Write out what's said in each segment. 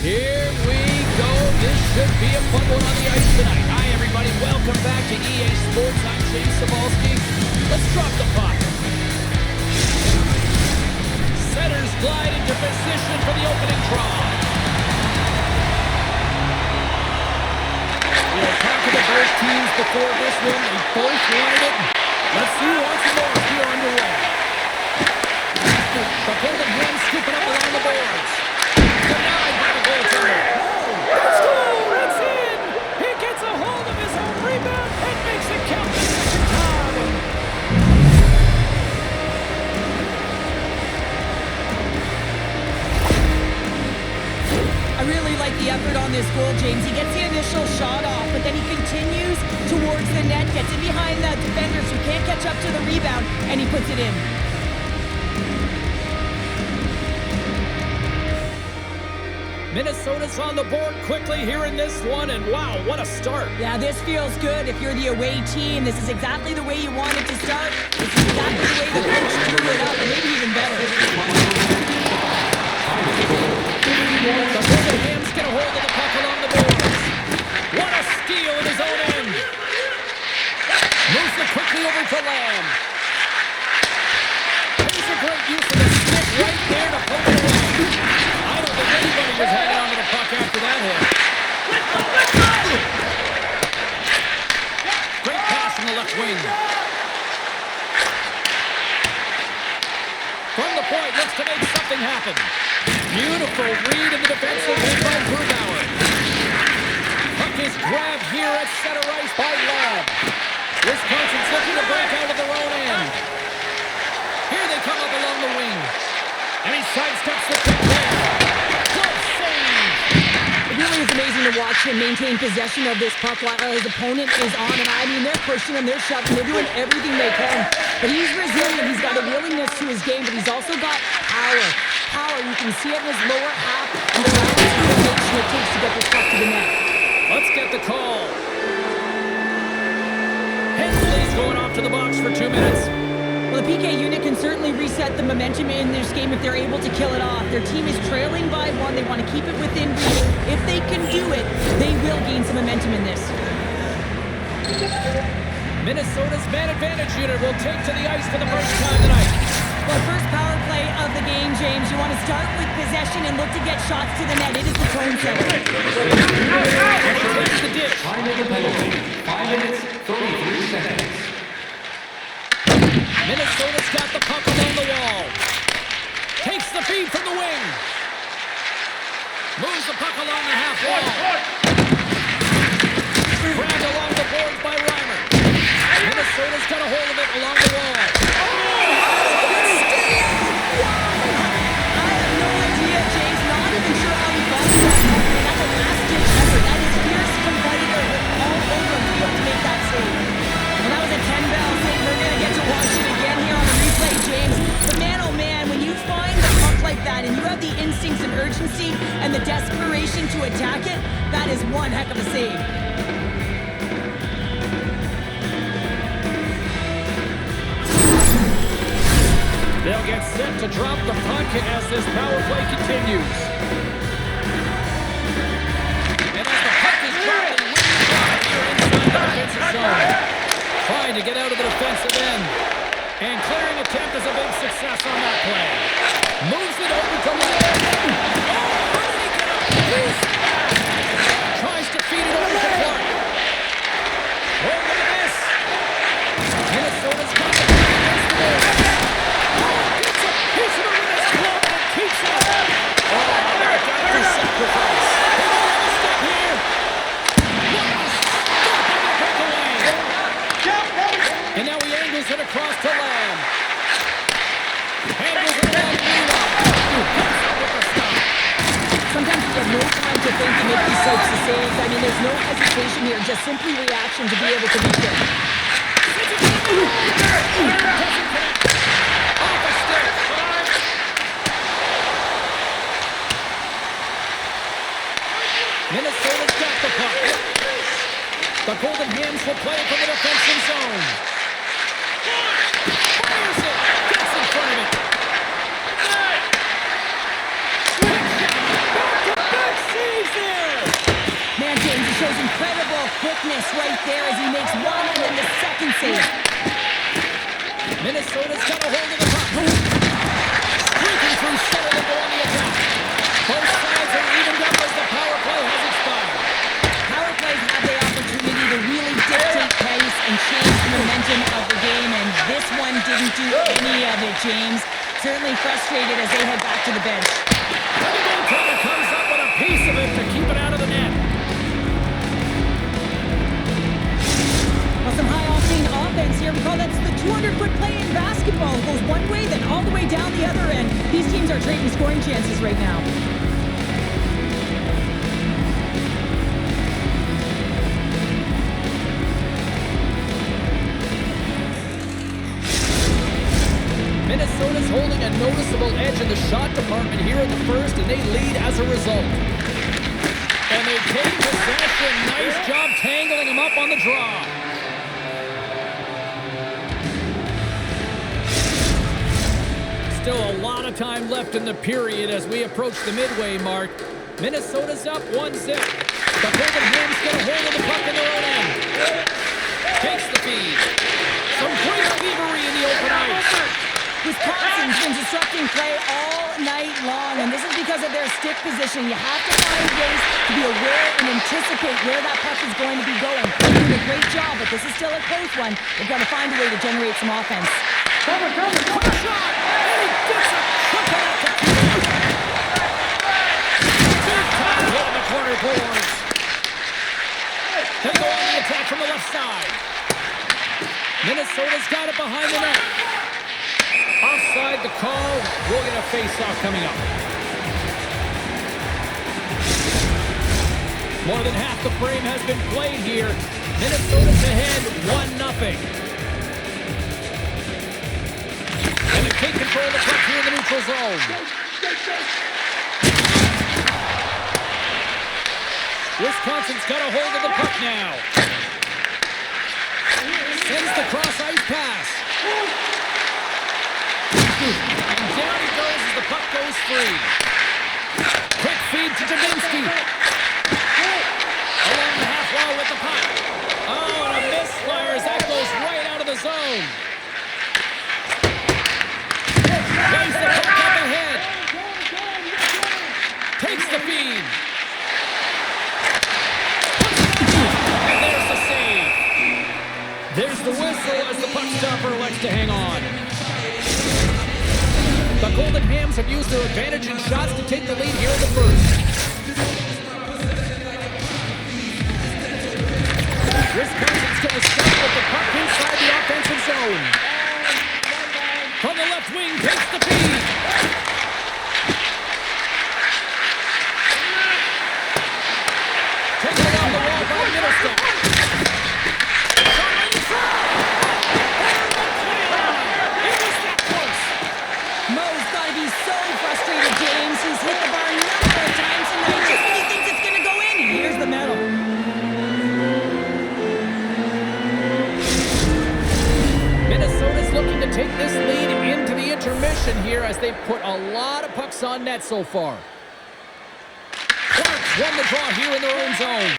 Here we go. This should be a fun one on the ice tonight. Hi, everybody. Welcome back to EA Sports. I'm James Cebulski. Let's drop the puck. Centers glide into position for the opening draw. We were talking to both teams before this one. They both wanted it. Let's see who wants it more here underway. The Golden Hens scooping up along the boards. Denied by the goaltender. Let's go! It's in! He gets a hold of his own rebound and makes it count the second time. I really like the effort on this goal, James. He gets the initial shot off, but then he continues towards the net, gets in behind the defenders who can't catch up to the rebound, and he puts it in. Minnesota's on the board quickly here in this one, and wow, what a start. Yeah, this feels good if you're the away team. This is exactly the way you want it to start. This is exactly the way the coach drew it up, and maybe even better. The Golden Hens get a hold of the puck along the boards. What a steal in his own end. Moves it quickly over to Lamb. There's a great use of the stick right there to poke it away. I don't think anybody was hanging on to the puck after that hit. Great pass from the left wing. From the point, looks to make something happen. Beautiful read in the defensive end by Grubauer. Puck is grabbed here at center ice by Lamb. Wisconsin's looking to break out of their own end. Here they come up along the wing. And he sidesteps the pick there. Good save. It really is amazing to watch him maintain possession of this puck while his opponent is on. And I mean, they're pushing him, they're shoving, they're doing everything they can. But he's resilient, he's got a willingness to his game, but he's also got power. You can see it in his lower half and the motivation it takes to get this puck to the net. Let's get the call. Hensley's going off to the box for 2 minutes. Well, the PK unit can certainly reset the momentum in this game if they're able to kill it off. Their team is trailing by 1. They want to keep it within reach. If they can do it, they will gain some momentum in this. Minnesota's man advantage unit will take to the ice for the first time tonight. Well, first power play of the game, James. You want to start with possession and look to get shots to the net. It is the tone setter. Takes the dish. Time of the penalty, 5 minutes, 33 seconds. Minnesota's got the puck along the wall. Takes the feed from the wing. Moves the puck along the half wall. Grabbed along the boards by Reimer. Minnesota's got a hold of it along the wall. And you have the instincts and urgency and the desperation to attack it, that is one heck of a save. They'll get set to drop the puck as this power play continues. And as the puck is dropped, they win the puck here inside the defensive zone. Trying to get out of the defensive end. And clearing attempt is a big success on that play. Moves it over to Lamb. Oh, how did he get up? Tries to feed it over to Clark. Oh, look at this. Minnesota's got the puck against the goal. Oh, gets a piece of it with his glove and keeps it. Oh, got the sacrifice. They're going to have a step here. What a stop on the breakaway. And now he angles it across to Lamb. Handles it along the line. Comes up with the stop. Sometimes you have no time to think and make these types of saves. I mean, there's no hesitation here, just simply reaction to be able to reach it. Off a stick. Minnesota's got the puck. The Golden Hens will play from the defensive zone. Fires it. Gets in front of it. Quick shot. Back to back. one, and then the second save. Minnesota's got a hold of the puck. Streaking through center to go on the attack. Both sides are evened up as the power play has expired. Power plays have the opportunity to really dictate pace and change the momentum of the game, and this one didn't do any of it, James. Certainly frustrated as they head back to the bench. And the goaltender comes up with a piece of it to keep it out of the net. Well, some high-octane offense here. Recall that's the 200-foot play in basketball. It goes one way, then all the way down the other end. These teams are trading scoring chances right now. Minnesota's holding a noticeable edge in the shot department here in the first, and they lead as a result. And they take possession. Nice job tangling them up on the draw. Still a lot of time left in the period as we approach the midway mark. Minnesota's up 1-0. The Golden Hams get a hold of the puck in their own end. Takes the feed. Some great thievery in the open ice. Wisconsin's been disrupting play all night long, and this is because of their stick position. You have to find ways to be aware and anticipate where that puck is going to be going. They're doing a great job, but this is still a close one. They've got to find a way to generate some offense. Cover, shot! And he gets a hook on it. Big time hit in the corner boards. They go on the attack from the left side. Minnesota's got it behind the net. Offside the call. We'll get a face-off coming up. More than half the frame has been played here. Minnesota's ahead 1-0. And they take control of the puck here in the neutral zone. Wisconsin's got a hold of the puck now. Sends the cross-ice pass. And down he goes as the puck goes free. Quick feed to Dubinsky. Along the half wall with the puck. Oh, and a misfire as that goes right out of the zone. Plays the puck up ahead. Takes the feed. And there's the save. There's the whistle as the puck stopper elects to hang on. The Golden Hams have used their advantage in shots to take the lead here in the first. Wisconsin's going to stop with the puck inside the offensive zone. From the left wing, takes the feed. Taken along the wall by Middlestep. Mo's got to be so frustrated, James. He's hit the bar a number of times tonight just when he thinks it's going to go in. And here's the medal. Minnesota's looking to take this lead into the intermission here as they've put a lot of pucks on net so far. Clark's won the draw here in their own zone.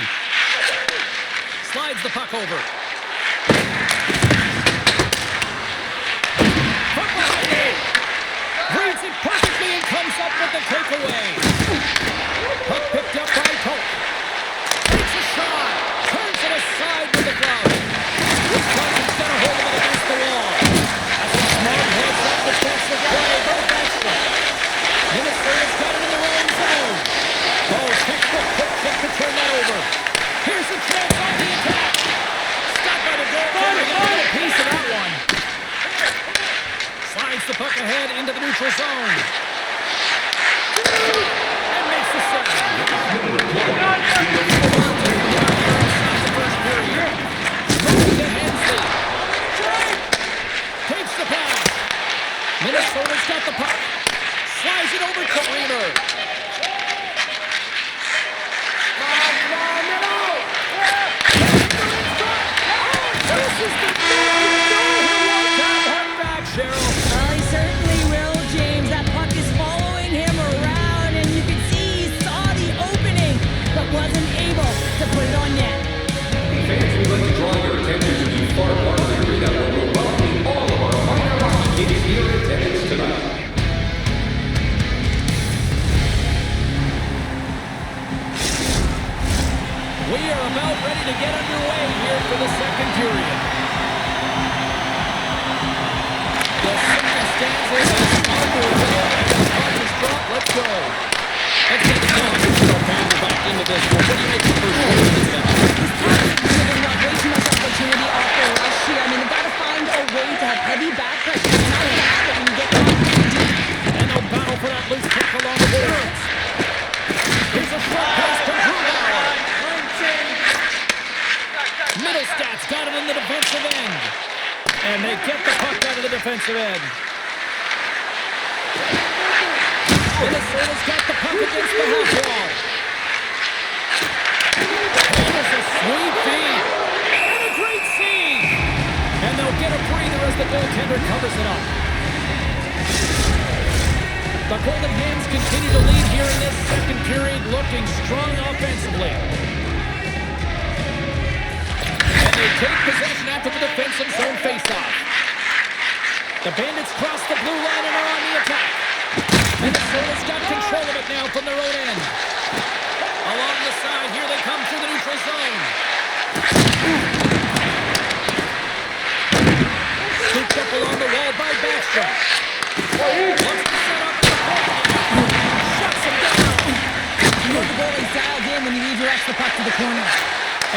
Slides the puck over. Puck behind it. Reads it perfectly and comes up with the takeaway. Puck picked up by Polk. Takes a shot. Turns it aside with the glove. Wisconsin's got a hold of it against the wall. That's a smart heads-up defensive play by Backstrom. Minnesota's got it in their own zone. Oh, takes the quick check to turn that over. Here's a chance on the attack. Stopped by the goaltender. Got a piece of that one. Slides the puck ahead into the neutral zone. And makes about ready to get underway here for the second period. The circumstances are underway. The puck is dropped. Let's go. Let's get the constitutional fans back into this one. What do you make of the first quarter of this match? These Caps are giving up way too much opportunity off their rush here. I mean, they've got to find a way to have heavy back pressure. They're not going to have it when you get caught deep. And they'll battle for that loose puck along the boards. Here's a short pass to Grubauer. Middlestats got it in the defensive end. And they get the puck out of the defensive end. Minnesota's got the puck against the half wall. There's a sweet feed. And a great save. And they'll get a breather as the goaltender covers it up. The Golden Hens continue to lead here in this second period, looking strong offensively. And they take possession after the defensive zone faceoff. The Bandits cross the blue line and are on the attack. Minnesota's got control of it now from their own end. Along the side, here they come through the neutral zone. Scooped up along the wall by Backstrom. Looks to set up the goal. Shuts him down. You know the goalie's dialed in when he redirects the puck to the corner.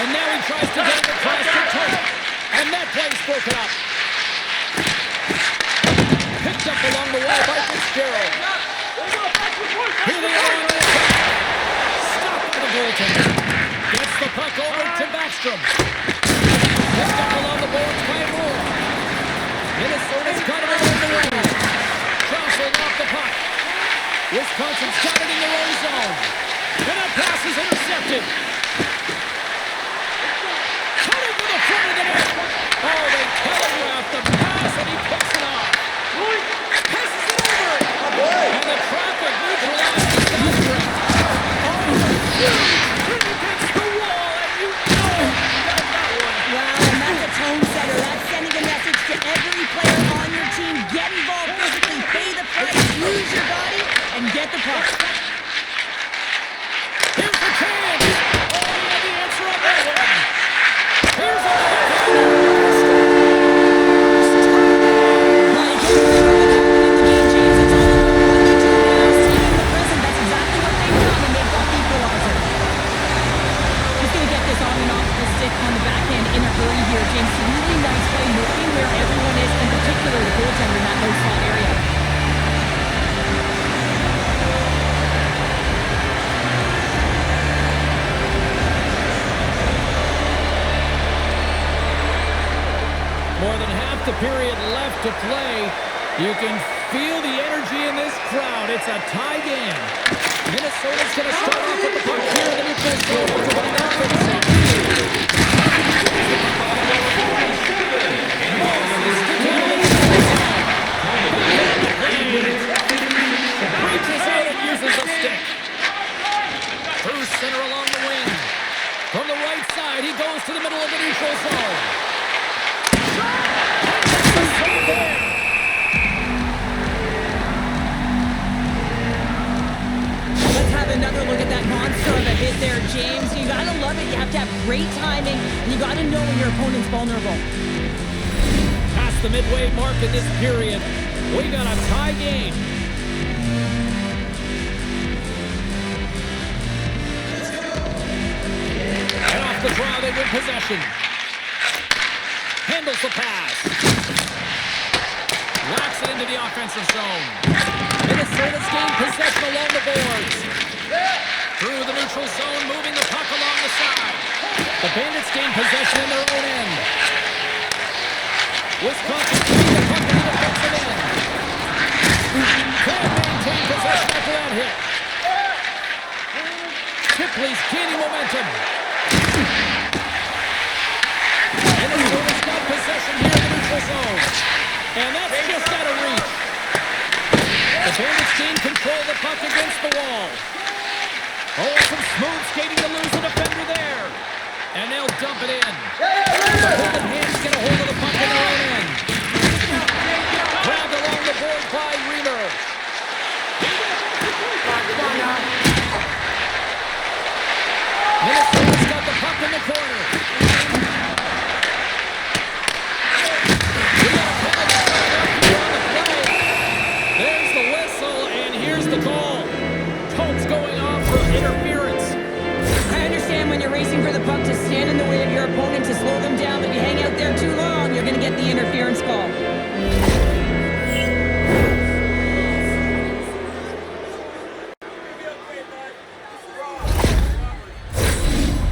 And now he tries to get it across the toe. And that play's broken up. Picked up along the wall by Fitzgerald. Here they are on the attack. Stopped by the goaltender. Gets the puck over to Backstrom. Picked up along the boards by Moore. Minnesota's got it over the wing. Crossing off the puck. Wisconsin's got it in their own zone. And that pass is intercepted. Cutting to the front of the net. Oh, they telegraphed the pass and he picks it off. Passes it over. And the traffic neutralizes the downstream. Oh, huge hit against the wall, and you know he got that one. Wow, and that's a tone setter. That's sending a message to every player on your team. Get involved physically, pay the price, use your body, and get the puck. Here's the chance. Oh, he had the answer on that one. Here's a on the backhand in a hurry here, James. Really nice play, knowing where everyone is, in particular the goaltender in that low slot area. more than half the period left to play. You can feel the energy in this crowd. It's a tie game. Minnesota's going to start off with the puck here in the neutral zone. Reaches out and uses a stick. Through center along the wing. From the right side, he goes to the middle of the neutral zone. Let's have another look at that monster of a hit there, James. You gotta love it. You have to have great timing, and you gotta know when your opponent's vulnerable. Past the midway mark in this period, we got a tie game. And off the draw, they win possession. Handles the pass. Whacks it into the offensive zone. Minnesota's gained possession along the boards. Through the neutral zone, moving the puck along the side. The Bandits gain possession in their own end. Wisconsin keeping the puck in the defensive end. Can't maintain possession after that hit. Shipley's gaining momentum. Minnesota's got possession here in the neutral zone. And that's just out of reach. The Bandits gain control of the puck against the wall. Oh, some smooth skating to lose the defender there. And they'll dump it in. The Golden Hens get a hold of the puck in their own end. Grabbed along the board by Reamer. Minnesota's got the puck in the the corner. There's the whistle, and here's the call. Colts going off for interference. I understand when you're racing for the puck to stand in the way of your opponent to slow them down, but if you hang out there too long, you're going to get the interference call.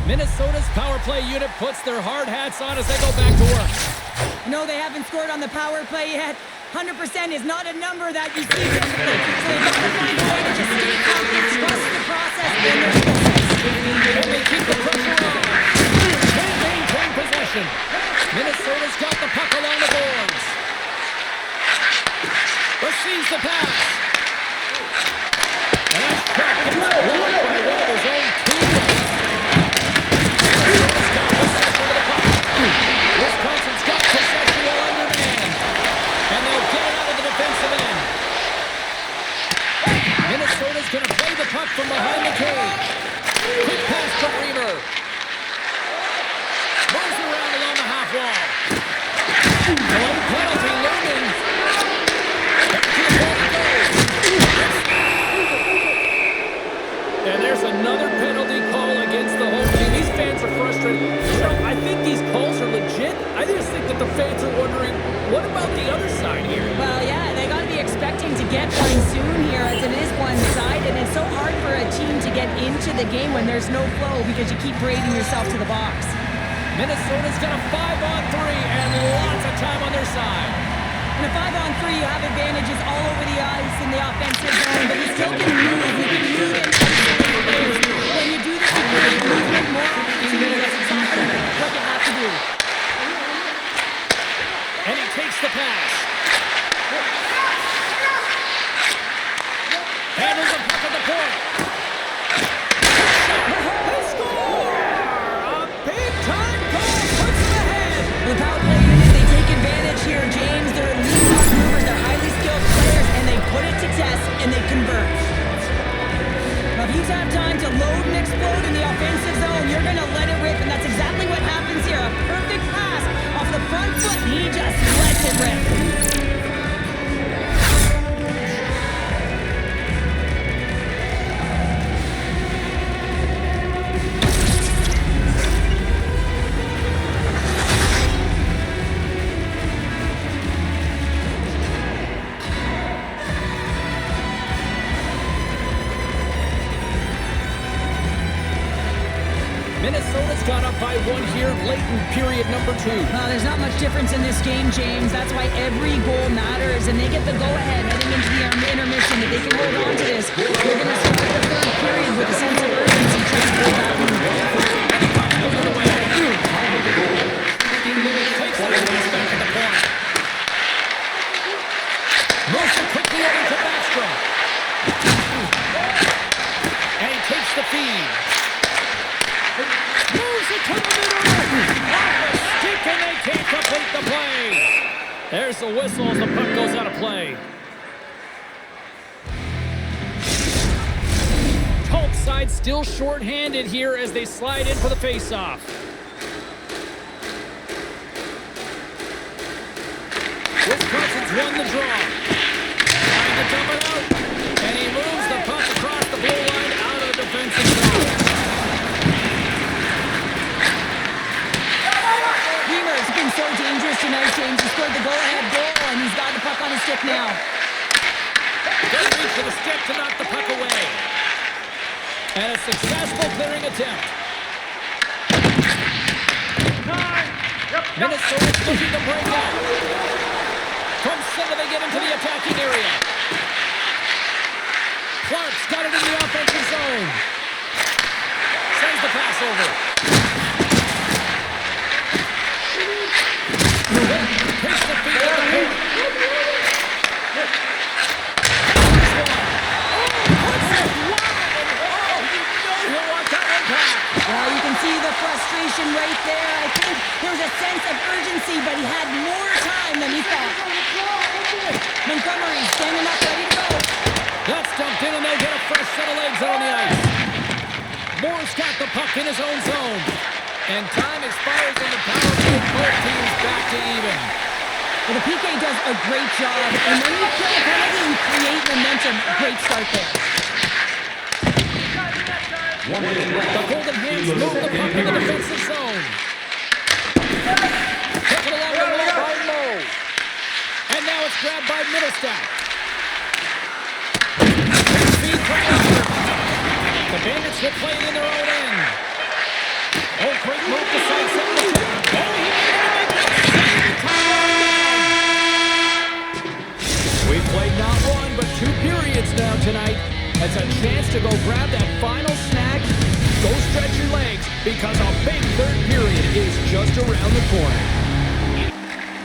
Minnesota's power play unit puts their hard hats on as they go back to work. No, they haven't scored on the power play yet. 100% is not a number that you see typically. So they've got to find a way to just stay calm and trust the process and their process. And they keep the pressure on. They maintain possession. Minnesota's got the puck along the boards. Receives the pass. And that shot gets blocked by one of his own teammates. Wisconsin's got possession while undermanned. And they'll get it out of the defensive end. Minnesota's going to play the puck from behind the cage. Quick pass to Reamer. Moves around along the half wall. No penalty looming. Back to the ball it goes. And there's another penalty call against the home team. These fans are frustrated. You know, I think these calls are legit. I just think that the fans are wondering, what about the other side here? Well, yeah, they got to be expecting to get one soon here as it is one-sided. It's so hard for a team to get into the game when there's no flow because you keep parading yourself to the box. Minnesota's got a 5-on-3 and lots of time on their side. In a 5-on-3, you have advantages all over the ice in the offensive zone, but you still can move. You can move in isolated players. When you do this, you create movement, more opportunity. That's exactly what you have to do. And he takes the pass. Handles the puck at the point. They score! A big-time goal puts them ahead. The power play unit, they take advantage here, James. They're elite puck movers, they're highly skilled players, and they put it to test, and they convert. Now, if you have time to load and explode in the offensive zone, you're going to let it rip, and that's exactly what happens here. A perfect pass off the front foot, and he just lets it rip. Minnesota's got up by one here late in period number 2. There's not much difference in this game, James. That's why every goal matters, and they get the go-ahead heading into the intermission. If they can hold on to this, they're going to start the third period with a sense of urgency trying to pull back. Takes the pass back at the point. Moves it quickly over to Backstrom. And he takes the feed. Moves it to the middle. Off the stick, and they can't complete the play. There's the whistle as the puck goes out of play. Colts side still short-handed here as they slide in for the face-off. Wisconsin's won the draw. Trying to dump it out. And he moves the puck across the blue line out of the defensive zone. Reamer's been so dangerous tonight, James. He scored the go-ahead goal, and he's got the puck on his stick now. Does reach for the stick to knock the puck away. And a successful clearing attempt. Minnesota's looking to break out. From center, they get into the attacking area. Clark's got it in the offensive zone. Sends the pass over. Takes the feed at the point. Well, you can see the frustration right there. I think there was a sense of urgency, but he had more time than he thought. Montgomery standing up, ready to go. That's dumped in, and they'll get a fresh set of legs out on the ice. Moore's got the puck in his own zone. And time expires on the power play. Both teams back to even. Well, the PK does a great job, and when you kill a penalty, you create momentum. Great start there. The Golden Hands move the puck in the defensive zone. Taken along the wall by Lowe. And now it's grabbed by Middlestat. Speed from Lester. The Bandits will play it in their own end. Oh, great move to sidestep the tip. Oh, he made it a big save to tie it down. We played not one, but 2 periods now tonight. It's a chance to go grab that final snack. Go stretch your legs, because a big third period is just around the corner.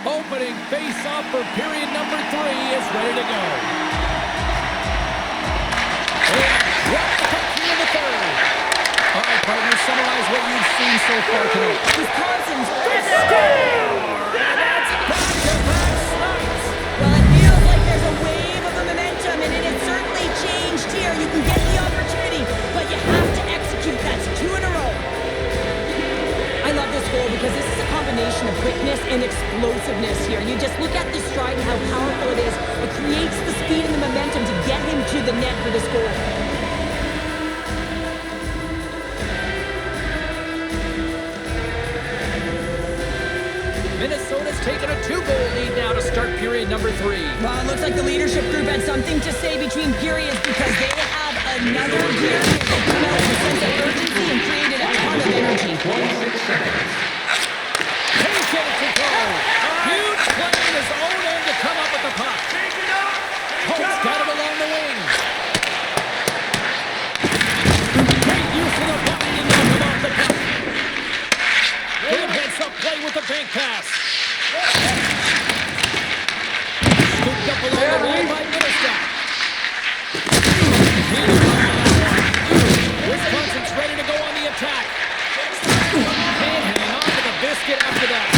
Opening face-off for period number 3 is ready to go. What's the puck here in the third? All right, partners, summarize what you've seen so far tonight. Wisconsin's first Score! And that's back-to-back slugs. Well, it feels like there's a wave of momentum, and it has certainly changed here. You can get the opportunity, but you have to execute. That's 2 in a row. I love this goal because this is a combination of quickness and explosiveness here. You just look at the stride and how powerful it is. It creates the speed and the momentum to get him to the net for this goal. Minnesota's taken a 2-goal lead now to start period number 3. Well, it looks like the leadership group had something to say between periods because they have another gear. They come out with a sense of urgency and created a ton of energy. 26 seconds. Patient to go. Huge play in his own end to come up with the puck. Holt's got it along the wing. Great use of the puck and knock him off the puck. Good heads-up play with the bank pass. Scooped up along the wall by Middlestat. Wisconsin's ready to go on the attack. Can't hang on to the biscuit after that.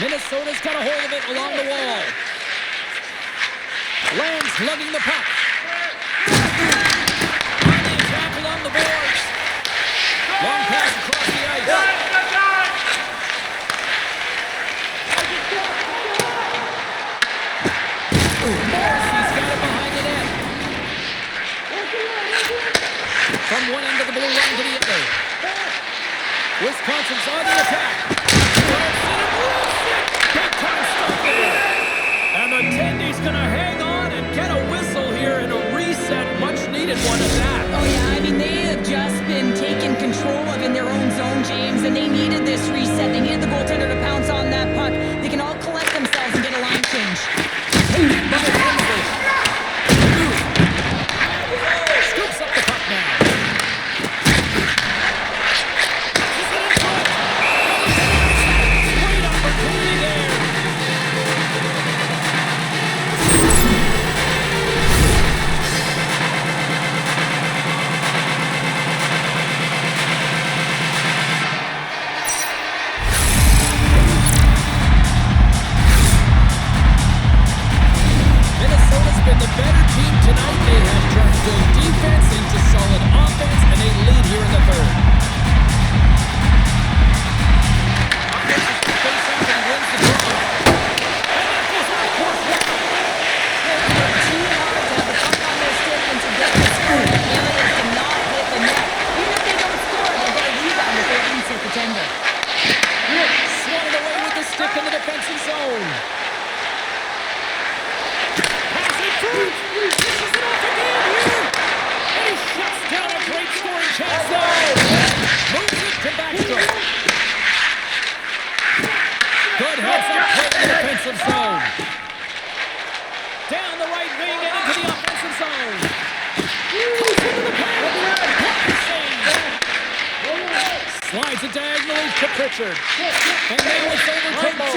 Minnesota's got a hold of it along the wall. Lands lugging the puck. On the attack along the boards. Long pass across the ice. Morrissey's got it behind the net. From one end of the blue line to the other. Wisconsin's on the attack. Big time stop there. And the Tendy's going to hang on and get a whistle here and a reset. Much needed one of that. Oh, yeah, I mean, they have just been taken control of in their own zone, James, and they needed this reset. They needed the goaltender to pounce on that puck. They can all collect themselves and get a line change. Scoops up the puck now. Great opportunity there. Minnesota's been the better team tonight. They have turned good defense into solid offense, and they lead here in the third. Face-off and wins the draw. And that goes on course. They're too hard to have the puck on their stick and to get the score. The ability is to not hit the net. Even if they don't score, they'll get a rebound if they're inside the tender. Swatted away with the stick in the defensive zone. Pass it through. Pushes it off again here. And he shuts down a great scoring chance there. Moves it to Backstrom. Good heads-up play in the defensive zone. Down the right wing and into the offensive zone. Goes into the pass. Block save. Slides it diagonally to Pritchard. And now it's over to Moe.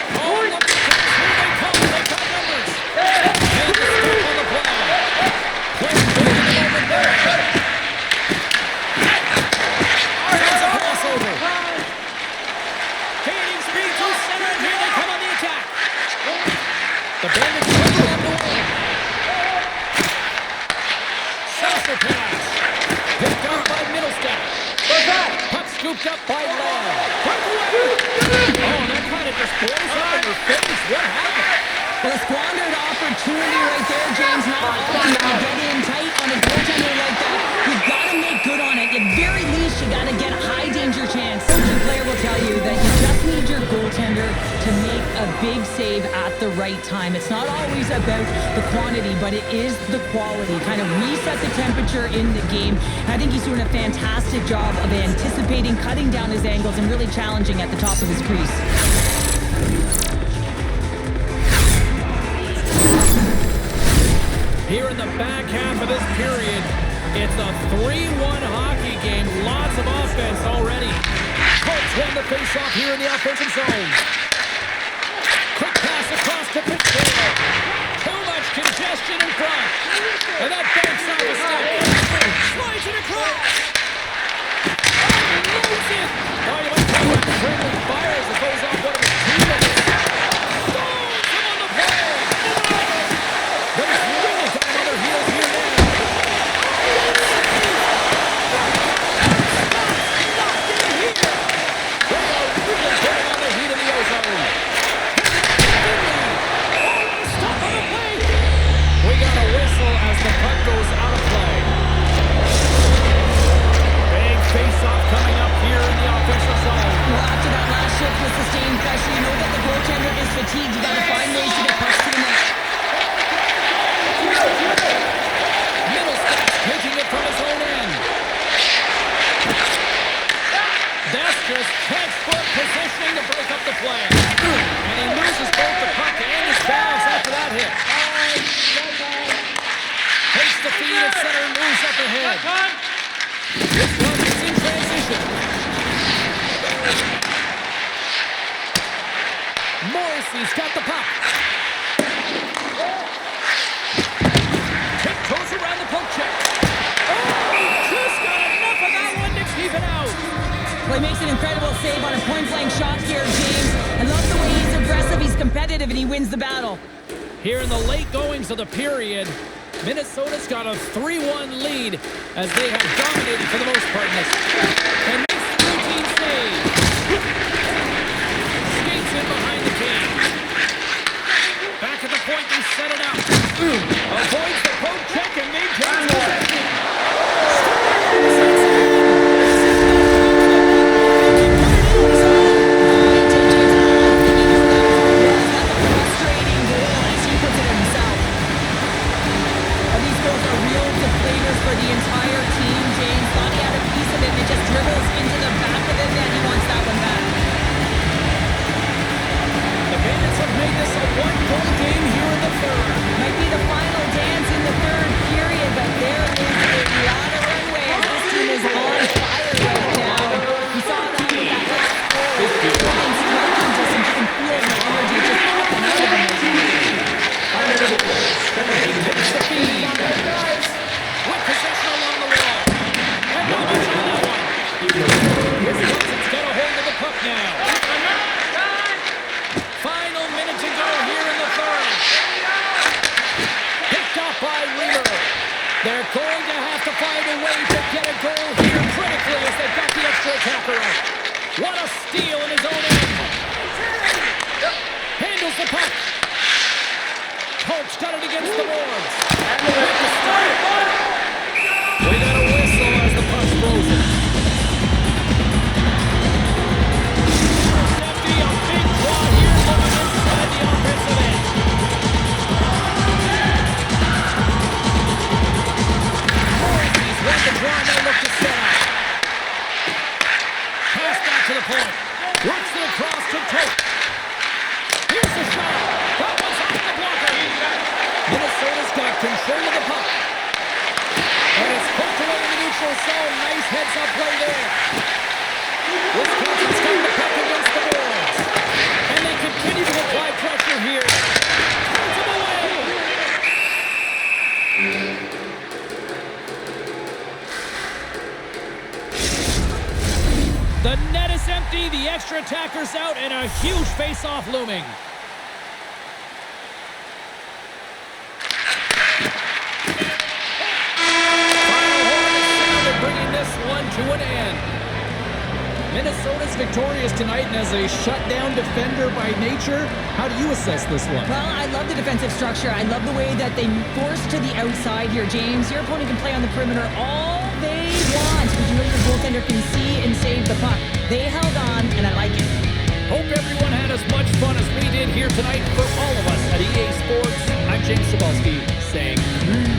Oh, look at this. Here they come. They got numbers. And the stop on the play. Play big in the moment there. There's a crossover. Gaining speed through center, and here they come on the attack. The Bandits cover on the wing. Saucer pass. Picked up by Middlestat. scooped up by Lamb. Oh, that kind of just blows up in her face. What happened? Well, a squandered opportunity right there, James. Not often you get in tight on a goaltender like that. You've got to make good on it. At very least, you got to get a high danger chance. The player will tell you that you just need your goaltender to make a big save at the right time. It's not always about the quantity, but it is the quality. Kind of reset the temperature in the game. And I think he's doing a fantastic job of anticipating, cutting down his angles, and really challenging at the top of his crease. Here in the back half of this period, it's a 3-1 hockey game. Lots of offense already. Colts won the face-off here in the offensive zone. Quick pass across to Pittsburgh. Too much congestion in front. And that banks off a step. Slides it across. And moves it. Oh, you might call that friendly fire as it goes off one of his teammates. Stones him on the play. There's really got another heel here now. Locked in here. They are really putting on the heat in the ozone. Stop on the play. We got a whistle as the puck goes out of play. Big face-off coming up here in the offensive zone. Well, after that last shift with sustained pressure, you know that the goaltender is fatigued. You got to find ways to get pucks to the net. Middlestack's taking it from his own end. That's just textbook positioning to break up the play. And he loses both the puck and his balance after that hit. Takes the feed at center and moves up ahead. This puck is in transition. Morrissey's got the puck. Tiptoes around the poke check. Oh, just got enough of that one to keep it out. Well, he makes an incredible save on a point-blank shot here, James. I love the way he's aggressive, he's competitive, and he wins the battle. Here in the late goings of the period, Minnesota's got a 3-1 lead as they have dominated for the most part in this. And makes the routine save. Skates in behind the cage. Back at the point, they set it up. Avoids the poke check and maintains possession. For the entire team, James thought he had a piece of it, and it just dribbles into the back of the net. He wants that one back. The Bandits have made this a one-goal game here in the third. Might be the final dance in the third period, but there is a lot of runway as this team is on fire right now. You saw that with that last goal. It's striking distance. You can feel the energy just popping out of him. He takes the feed. With possession along the wall. And not much on that one. Wisconsin's got a hold of the puck now. Final minute to go here in the third. Picked off by Weaver. They're going to have to find a way to get a goal here critically as they've got the extra attacker out. What a steal in his own end. Handles the puck. Colts got it against the boards. We got a whistle as the puck's frozen. Empty, a big draw here coming inside the offensive end. Morrissey's read the draw, now look to set up. Pass back to the point. Works it across to Tote. Here's the shot. That one's off the blocker. Minnesota's got control of the puck. And it's poked away in the neutral zone. Nice heads-up play there. Wisconsin's got the puck against the boards. And they continue to apply pressure here. Turns him away. The net is empty. The extra attacker's out. And a huge face-off looming. Bringing this one to an end. Minnesota's victorious tonight, and as a shutdown defender by nature, how do you assess this one? Well, I love the defensive structure. I love the way that they force to the outside here, James. Your opponent can play on the perimeter all they want, but you know your goaltender can see and save the puck. They held on, and I like it. Hope everyone had as much fun as we did here tonight. For all of us at EA Sports, I'm James Cebulski saying